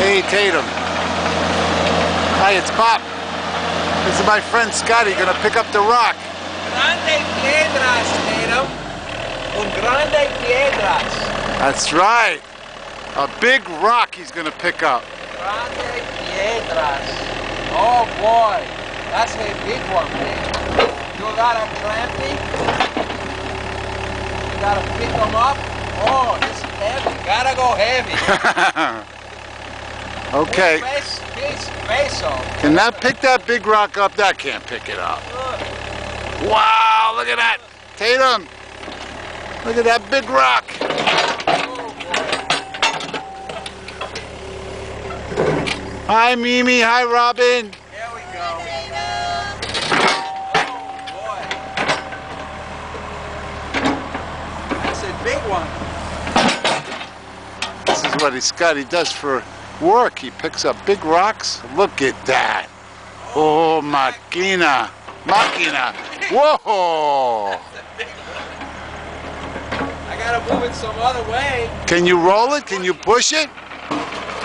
Hey, Tatum. Hi, it's Pop. This is my friend Scotty gonna pick up the rock. Grande piedras, Tatum. Un grande piedras. That's right. A big rock he's gonna pick up. Grande piedras. Oh boy, that's a big one, man. You got a clampy? You gotta pick them up? Oh, it's heavy. Gotta go heavy. Okay. Peso. Can that pick that big rock up? That can't pick it up. Wow, look at that. Tatum, look at that big rock. Hi, Mimi. Hi, Robin. Here we go. Oh, boy. That's a big one. This is what Scotty does for work. He picks up big rocks. Look at that. Oh, Machina. Machina. Whoa. I gotta move it some other way. Can you roll it? Can you push it?